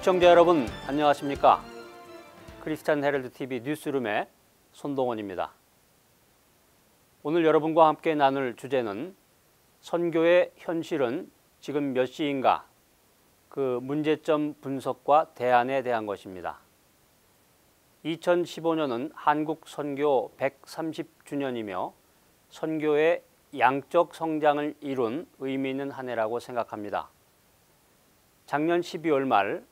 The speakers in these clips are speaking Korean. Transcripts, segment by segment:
시청자 여러분 안녕하십니까? 크리스찬 헤럴드 TV 뉴스룸의 손동원입니다. 오늘 여러분과 함께 나눌 주제는 선교의 현실은 지금 몇 시인가? 그 문제점 분석과 대안에 대한 것입니다. 2015년은 한국 선교 130주년이며 선교의 양적 성장을 이룬 의미 있는 한 해라고 생각합니다. 작년 12월 말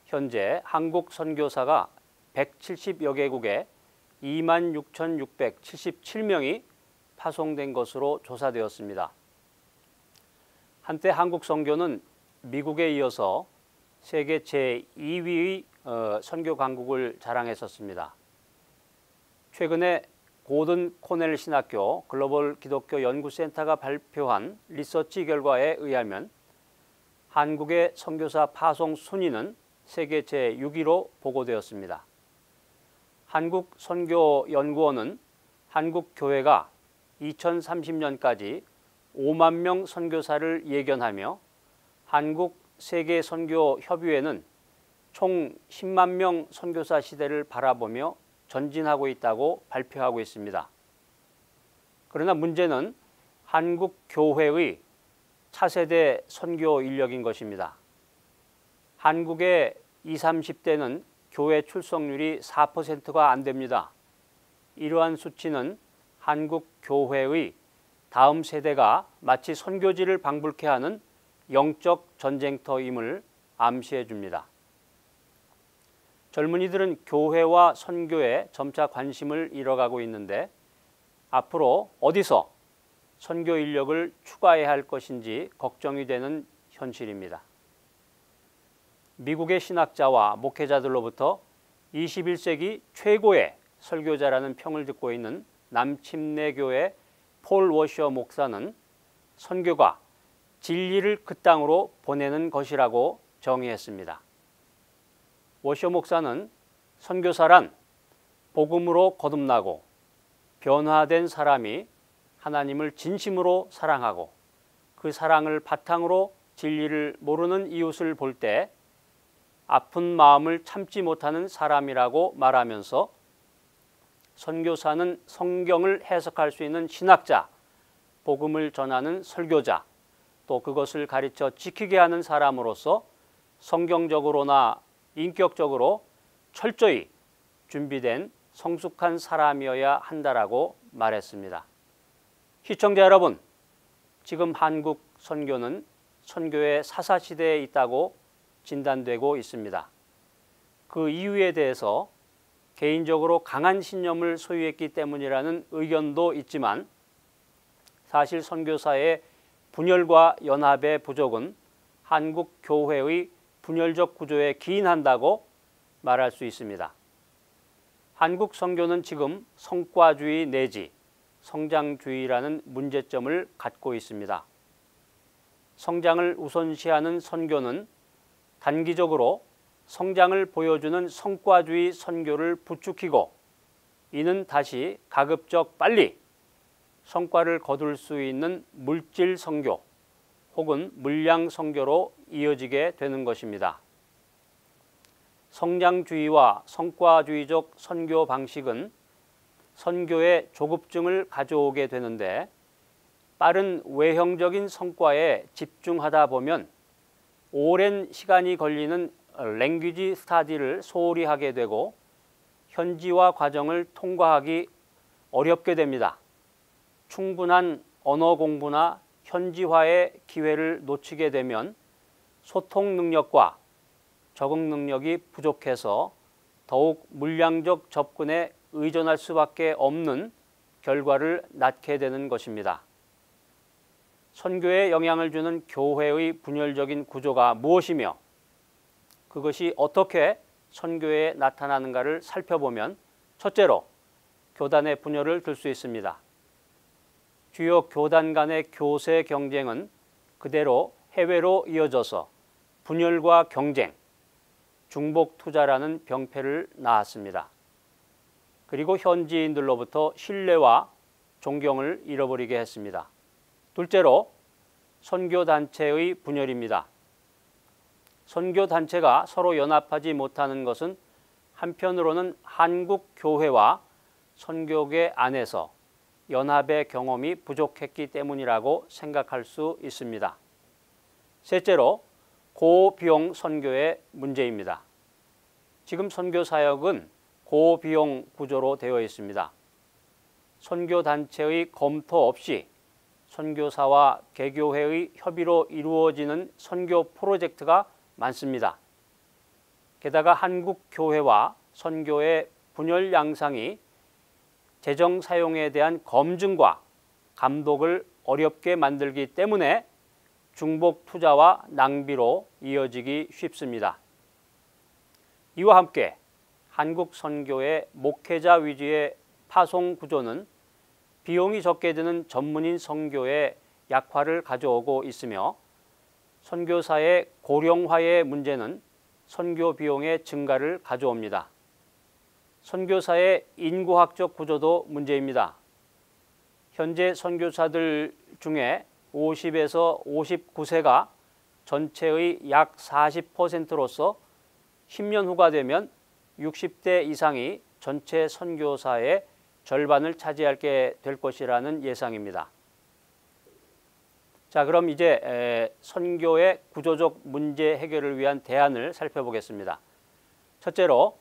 현재 한국 선교사가 170여 개국에 26,677명이 파송된 것으로 조사되었습니다. 한때 한국 선교는 미국에 이어서 세계 제2위의 선교 강국을 자랑했었습니다. 최근에 고든 코넬 신학교 글로벌 기독교 연구센터가 발표한 리서치 결과에 의하면 한국의 선교사 파송 순위는 세계 제6위로 보고되었습니다. 한국선교연구원은 한국 교회가 2030년까지 5만 명 선교사를 예견하며 한국세계선교협의회는 총 10만 명 선교사 시대를 바라보며 전진하고 있다고 발표하고 있습니다. 그러나 문제는 한국 교회의 차세대 선교 인력인 것입니다. 한국의 20, 30대는 교회 출석률이 4%가 안 됩니다. 이러한 수치는 한국 교회의 다음 세대가 마치 선교지를 방불케 하는 영적 전쟁터임을 암시해 줍니다. 젊은이들은 교회와 선교에 점차 관심을 잃어가고 있는데 앞으로 어디서 선교 인력을 추가해야 할 것인지 걱정이 되는 현실입니다. 미국의 신학자와 목회자들로부터 21세기 최고의 설교자라는 평을 듣고 있는 남침내교회 폴 워셔 목사는 선교가 진리를 그 땅으로 보내는 것이라고 정의했습니다. 워셔 목사는 선교사란 복음으로 거듭나고 변화된 사람이 하나님을 진심으로 사랑하고 그 사랑을 바탕으로 진리를 모르는 이웃을 볼 때 아픈 마음을 참지 못하는 사람이라고 말하면서 선교사는 성경을 해석할 수 있는 신학자, 복음을 전하는 설교자, 또 그것을 가르쳐 지키게 하는 사람으로서 성경적으로나 인격적으로 철저히 준비된 성숙한 사람이어야 한다라고 말했습니다. 시청자 여러분, 지금 한국 선교는 선교의 사사시대에 있다고 진단되고 있습니다. 그 이유에 대해서 개인적으로 강한 신념을 소유했기 때문이라는 의견도 있지만 사실 선교사의 분열과 연합의 부족은 한국 교회의 분열적 구조에 기인한다고 말할 수 있습니다. 한국 선교는 지금 성과주의 내지 성장주의라는 문제점을 갖고 있습니다. 성장을 우선시하는 선교는 단기적으로 성장을 보여주는 성과주의 선교를 부추기고 이는 다시 가급적 빨리 성과를 거둘 수 있는 물질 선교 혹은 물량 선교로 이어지게 되는 것입니다. 성장주의와 성과주의적 선교 방식은 선교의 조급증을 가져오게 되는데 빠른 외형적인 성과에 집중하다 보면 오랜 시간이 걸리는 랭귀지 스타디를 소홀히 하게 되고 현지화 과정을 통과하기 어렵게 됩니다. 충분한 언어 공부나 현지화의 기회를 놓치게 되면 소통 능력과 적응 능력이 부족해서 더욱 물량적 접근에 의존할 수밖에 없는 결과를 낳게 되는 것입니다. 선교에 영향을 주는 교회의 분열적인 구조가 무엇이며 그것이 어떻게 선교에 나타나는가를 살펴보면 첫째로 교단의 분열을 들 수 있습니다. 주요 교단 간의 교세 경쟁은 그대로 해외로 이어져서 분열과 경쟁, 중복 투자라는 병폐를 낳았습니다. 그리고 현지인들로부터 신뢰와 존경을 잃어버리게 했습니다. 둘째로 선교단체의 분열입니다. 선교 단체가 서로 연합하지 못하는 것은 한편으로는 한국 교회와 선교계 안에서 연합의 경험이 부족했기 때문이라고 생각할 수 있습니다. 셋째로 고비용 선교의 문제입니다. 지금 선교 사역은 고비용 구조로 되어 있습니다. 선교 단체의 검토 없이 선교사와 개교회의 협의로 이루어지는 선교 프로젝트가 많습니다. 게다가 한국 교회와 선교의 분열 양상이 재정 사용에 대한 검증과 감독을 어렵게 만들기 때문에 중복 투자와 낭비로 이어지기 쉽습니다. 이와 함께 한국 선교의 목회자 위주의 파송 구조는 비용이 적게 드는 전문인 선교의 약화를 가져오고 있으며 선교사의 고령화의 문제는 선교 비용의 증가를 가져옵니다. 선교사의 인구학적 구조도 문제입니다. 현재 선교사들 중에 50에서 59세가 전체의 약 40%로서 10년 후가 되면 60대 이상이 전체 선교사의 절반을 차지하게 될 것이라는 예상입니다. 자, 그럼 이제 선교의 구조적 문제 해결을 위한 대안을 살펴보겠습니다. 첫째로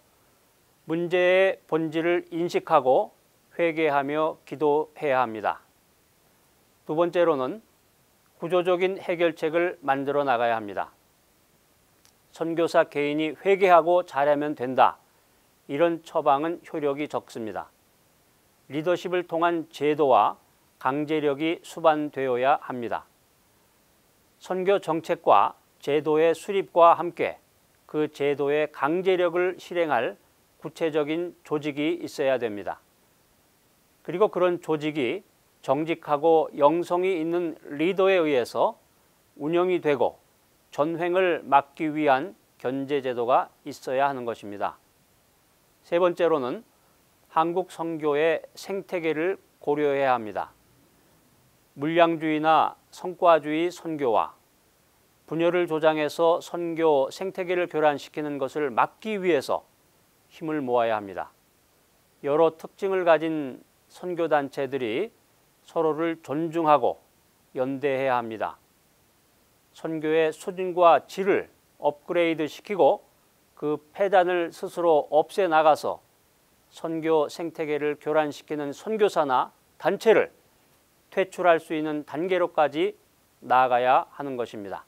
문제의 본질을 인식하고 회개하며 기도해야 합니다. 두 번째로는 구조적인 해결책을 만들어 나가야 합니다. 선교사 개인이 회개하고 잘하면 된다. 이런 처방은 효력이 적습니다. 리더십을 통한 제도와 강제력이 수반되어야 합니다. 선교 정책과 제도의 수립과 함께 그 제도의 강제력을 실행할 구체적인 조직이 있어야 됩니다. 그리고 그런 조직이 정직하고 영성이 있는 리더에 의해서 운영이 되고 전횡을 막기 위한 견제제도가 있어야 하는 것입니다. 세 번째로는 한국 선교의 생태계를 고려해야 합니다. 물량주의나 성과주의 선교와 분열을 조장해서 선교 생태계를 교란시키는 것을 막기 위해서 힘을 모아야 합니다. 여러 특징을 가진 선교단체들이 서로를 존중하고 연대해야 합니다. 선교의 수준과 질을 업그레이드 시키고 그 폐단을 스스로 없애 나가서 선교 생태계를 교란시키는 선교사나 단체를 퇴출할 수 있는 단계로까지 나아가야 하는 것입니다.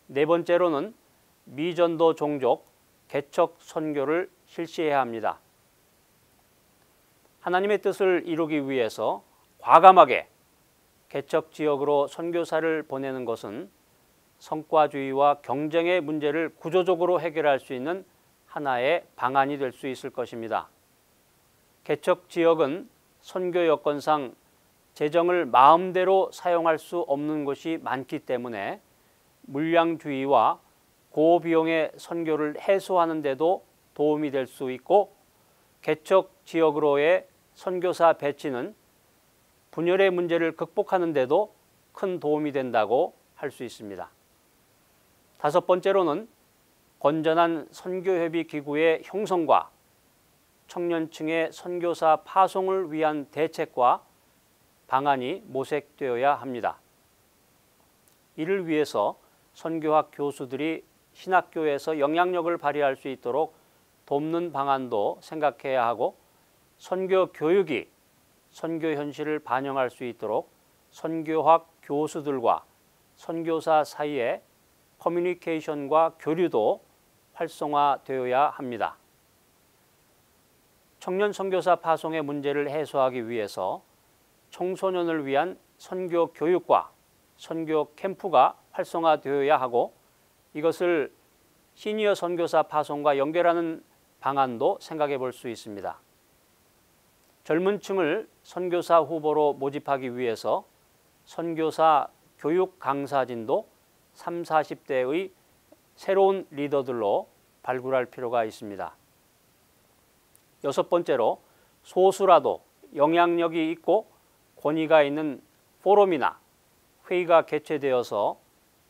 네 번째로는 미전도 종족 개척 선교를 실시해야 합니다. 하나님의 뜻을 이루기 위해서 과감하게 개척 지역으로 선교사를 보내는 것은 성과주의와 경쟁의 문제를 구조적으로 해결할 수 있는 하나의 방안이 될 수 있을 것입니다. 개척 지역은 선교 여건상 재정을 마음대로 사용할 수 없는 곳이 많기 때문에 물량주의와 고비용의 선교를 해소하는 데도 도움이 될 수 있고 개척 지역으로의 선교사 배치는 분열의 문제를 극복하는 데도 큰 도움이 된다고 할 수 있습니다. 다섯 번째로는 건전한 선교협의 기구의 형성과 청년층의 선교사 파송을 위한 대책과 방안이 모색되어야 합니다. 이를 위해서 선교학 교수들이 신학교에서 영향력을 발휘할 수 있도록 돕는 방안도 생각해야 하고 선교 교육이 선교 현실을 반영할 수 있도록 선교학 교수들과 선교사 사이에 커뮤니케이션과 교류도 활성화되어야 합니다. 청년 선교사 파송의 문제를 해소하기 위해서 청소년을 위한 선교 교육과 선교 캠프가 활성화되어야 하고 이것을 시니어 선교사 파송과 연결하는 방안도 생각해 볼 수 있습니다. 젊은 층을 선교사 후보로 모집하기 위해서 선교사 교육 강사진도 30, 40대의 새로운 리더들로 발굴할 필요가 있습니다. 여섯 번째로 소수라도 영향력이 있고 권위가 있는 포럼이나 회의가 개최되어서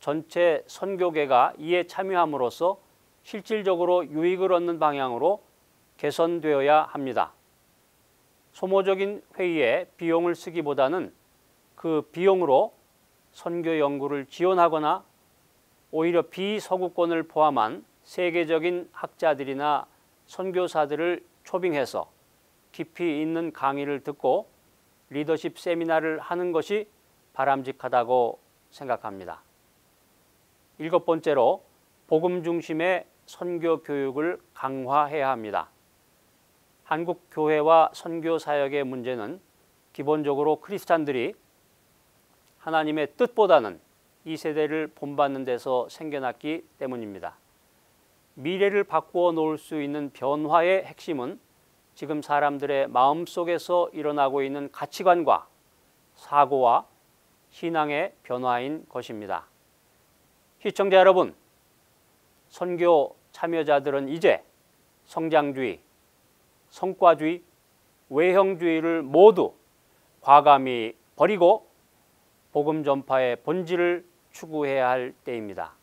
전체 선교계가 이에 참여함으로써 실질적으로 유익을 얻는 방향으로 개선되어야 합니다. 소모적인 회의에 비용을 쓰기보다는 그 비용으로 선교 연구를 지원하거나 오히려 비서구권을 포함한 세계적인 학자들이나 선교사들을 초빙해서 깊이 있는 강의를 듣고 리더십 세미나를 하는 것이 바람직하다고 생각합니다. 7번째로 복음 중심의 선교 교육을 강화해야 합니다. 한국 교회와 선교 사역의 문제는 기본적으로 크리스찬들이 하나님의 뜻보다는 이 세대를 본받는 데서 생겨났기 때문입니다. 미래를 바꾸어 놓을 수 있는 변화의 핵심은 지금 사람들의 마음속에서 일어나고 있는 가치관과 사고와 신앙의 변화인 것입니다. 시청자 여러분, 선교 참여자들은 이제 성장주의, 성과주의, 외형주의를 모두 과감히 버리고 복음 전파의 본질을 추구해야 할 때입니다.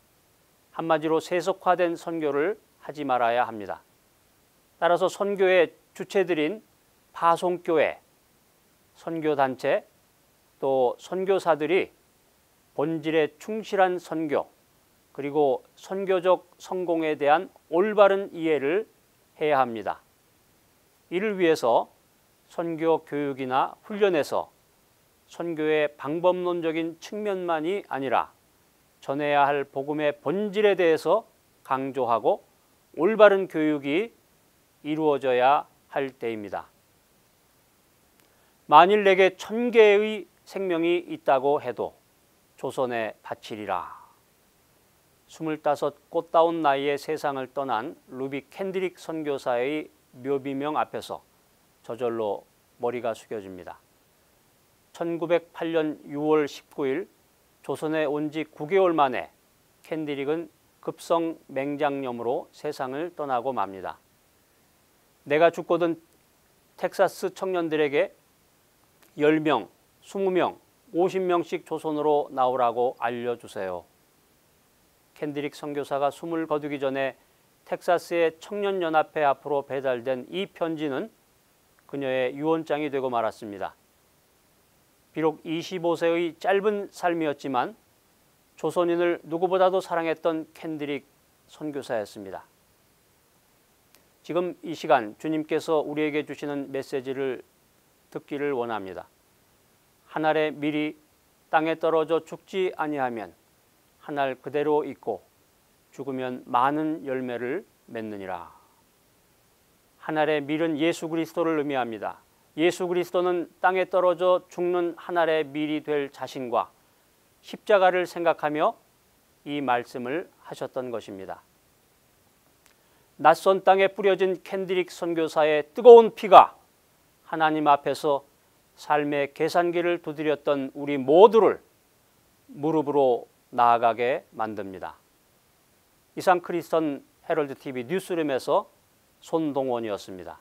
한마디로 세속화된 선교를 하지 말아야 합니다. 따라서 선교의 주체들인 파송교회, 선교단체, 또 선교사들이 본질에 충실한 선교, 그리고 선교적 성공에 대한 올바른 이해를 해야 합니다. 이를 위해서 선교 교육이나 훈련에서 선교의 방법론적인 측면만이 아니라 전해야 할 복음의 본질에 대해서 강조하고 올바른 교육이 이루어져야 할 때입니다. 만일 내게 1000개의 생명이 있다고 해도 조선에 바치리라. 25 꽃다운 나이에 세상을 떠난 루비 캔드릭 선교사의 묘비명 앞에서 저절로 머리가 숙여집니다. 1908년 6월 19일 조선에 온 지 9개월 만에 캔드릭은 급성 맹장염으로 세상을 떠나고 맙니다. 내가 죽거든 텍사스 청년들에게 10명, 20명, 50명씩 조선으로 나오라고 알려주세요. 캔드릭 선교사가 숨을 거두기 전에 텍사스의 청년연합회 앞으로 배달된 이 편지는 그녀의 유언장이 되고 말았습니다. 비록 25세의 짧은 삶이었지만 조선인을 누구보다도 사랑했던 캔드릭 선교사였습니다. 지금 이 시간 주님께서 우리에게 주시는 메시지를 듣기를 원합니다. 한 알의 밀이 땅에 떨어져 죽지 아니하면 한 알 그대로 있고 죽으면 많은 열매를 맺느니라. 한 알의 밀은 예수 그리스도를 의미합니다. 예수 그리스도는 땅에 떨어져 죽는 한 알의 밀이 될 자신과 십자가를 생각하며 이 말씀을 하셨던 것입니다. 낯선 땅에 뿌려진 캔드릭 선교사의 뜨거운 피가 하나님 앞에서 삶의 계산기를 두드렸던 우리 모두를 무릎으로 나아가게 만듭니다. 이상 크리스천 헤럴드 TV 뉴스룸에서 손동원이었습니다.